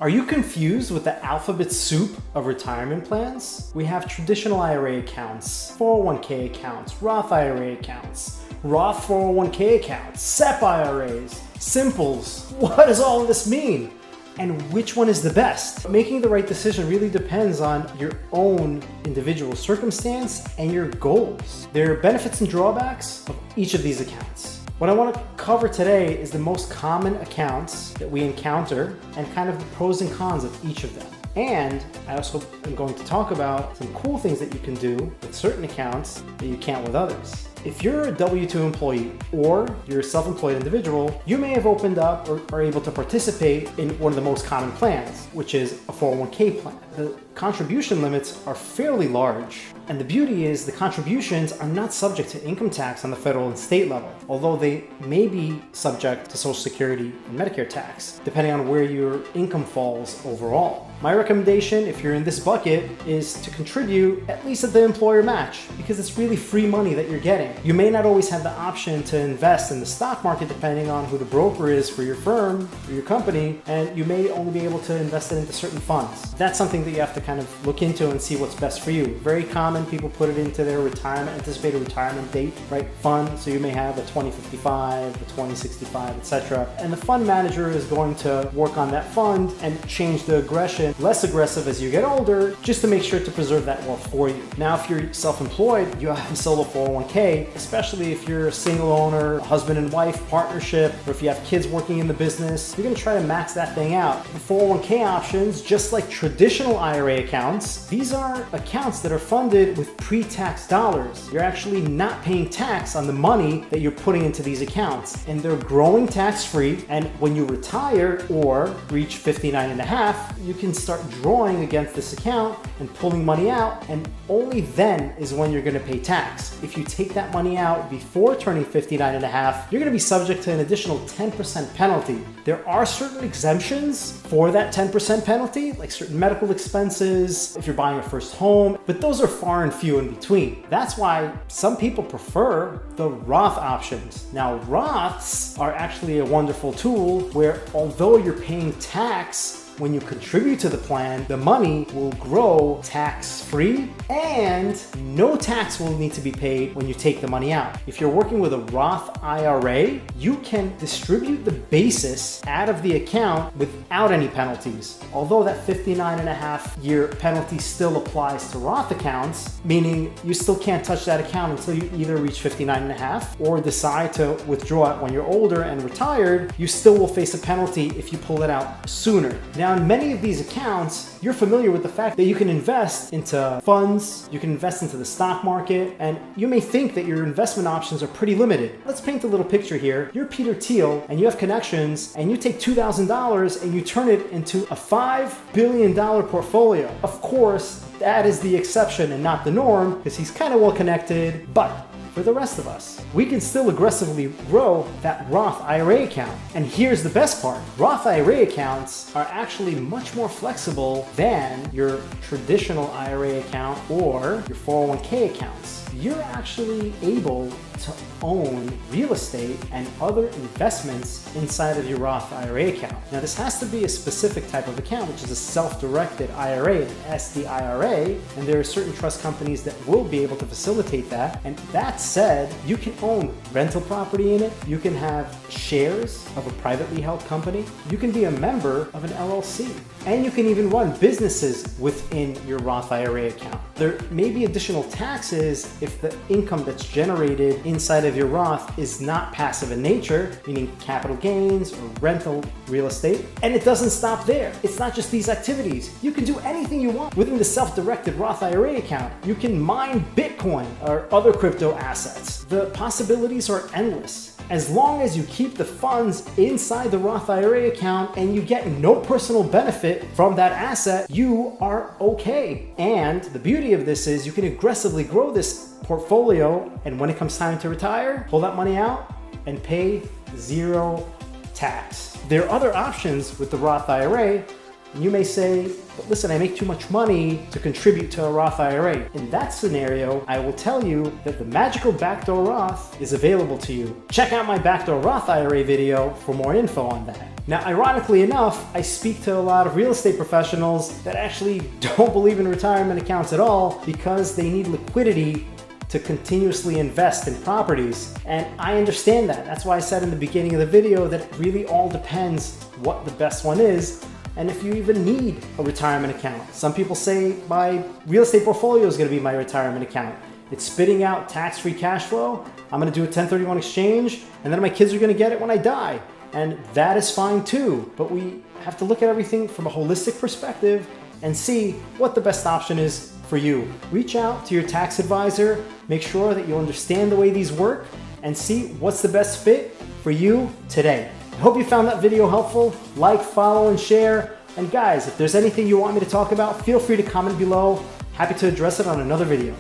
Are you confused with the alphabet soup of retirement plans? We have traditional IRA accounts, 401k accounts, Roth IRA accounts, Roth 401k accounts, SEP IRAs, simples. What does all of this mean? And which one is the best? Making the right decision really depends on your own individual circumstance and your goals. There are benefits and drawbacks of each of these accounts. What I want to cover today is the most common accounts that we encounter and kind of the pros and cons of each of them. And I also am going to talk about some cool things that you can do with certain accounts that you can't with others. If you're a W-2 employee or you're a self-employed individual, you may have opened up or are able to participate in one of the most common plans, which is a 401k plan. The contribution limits are fairly large, and the beauty is the contributions are not subject to income tax on the federal and state level, although they may be subject to Social Security and Medicare tax, depending on where your income falls overall. My recommendation, if you're in this bucket, is to contribute at least at the employer match, because it's really free money that you're getting. You may not always have the option to invest in the stock market depending on who the broker is for your firm or your company, and you may only be able to invest it into certain funds. That's something that you have to kind of look into and see what's best for you. Very common, people put it into their anticipated retirement date, right, fund. So you may have a 2055, a 2065, etc. And the fund manager is going to work on that fund and change the aggression less aggressive as you get older, just to make sure to preserve that wealth for you. Now, if you're self-employed, you have a solo 401k, especially if you're a single owner, a husband and wife partnership, or if you have kids working in the business, you're gonna try to max that thing out. The 401k options, just like traditional IRA accounts, these are accounts that are funded with pre-tax dollars. You're actually not paying tax on the money that you're putting into these accounts, and they're growing tax-free. And when you retire or reach 59 and a half, you can start drawing against this account and pulling money out, and only then is when you're going to pay tax. If you take that money out before turning 59 and a half, you're going to be subject to an additional 10% penalty. There are certain exemptions for that 10% penalty, like certain medical expenses, if you're buying a first home, but those are far and few in between. That's why some people prefer the Roth options. Now, Roths are actually a wonderful tool where, although you're paying tax when you contribute to the plan, the money will grow tax-free and no tax will need to be paid when you take the money out. If you're working with a Roth IRA, you can distribute the basis out of the account without any penalties. Although that 59 and a half year penalty still applies to Roth accounts, meaning you still can't touch that account until you either reach 59 and a half or decide to withdraw it when you're older and retired, you still will face a penalty if you pull it out sooner. Now, in many of these accounts, you're familiar with the fact that you can invest into funds, you can invest into the stock market, and you may think that your investment options are pretty limited. Let's paint a little picture here. You're Peter Thiel and you have connections, and you take $2,000 and you turn it into a $5 billion portfolio. Of course, that is the exception and not the norm, because he's kind of well connected, but for the rest of us, we can still aggressively grow that Roth IRA account. And here's the best part. Roth IRA accounts are actually much more flexible than your traditional IRA account or your 401k accounts. You're actually able to own real estate and other investments inside of your Roth IRA account. Now, this has to be a specific type of account, which is a self-directed IRA, an SDIRA, and there are certain trust companies that will be able to facilitate that. And that said, you can own rental property in it, you can have shares of a privately held company, you can be a member of an LLC, and you can even run businesses within your Roth IRA account. There may be additional taxes if the income that's generated inside of your Roth is not passive in nature, meaning capital gains or rental real estate. And it doesn't stop there. It's not just these activities. You can do anything you want within the self-directed Roth IRA account. You can mine Bitcoin or other crypto assets. The possibilities are endless. As long as you keep the funds inside the Roth IRA account and you get no personal benefit from that asset, you are okay. And the beauty of this is you can aggressively grow this portfolio, and when it comes time to retire, pull that money out and pay zero tax. There are other options with the Roth IRA, And you may say, but listen, I make too much money to contribute to a Roth IRA. In that scenario, I will tell you that the magical backdoor Roth is available to you. Check out my backdoor Roth IRA video for more info on that. Now, ironically enough, I speak to a lot of real estate professionals that actually don't believe in retirement accounts at all because they need liquidity to continuously invest in properties. And I understand that. That's why I said in the beginning of the video that it really all depends what the best one is and if you even need a retirement account. Some people say my real estate portfolio is going to be my retirement account. It's spitting out tax-free cash flow. I'm going to do a 1031 exchange and then my kids are going to get it when I die. And that is fine too. But we have to look at everything from a holistic perspective and see what the best option is for you. Reach out to your tax advisor, make sure that you understand the way these work, and see what's the best fit for you today. I hope you found that video helpful. Like, follow, and share. And guys, if there's anything you want me to talk about, feel free to comment below. Happy to address it on another video.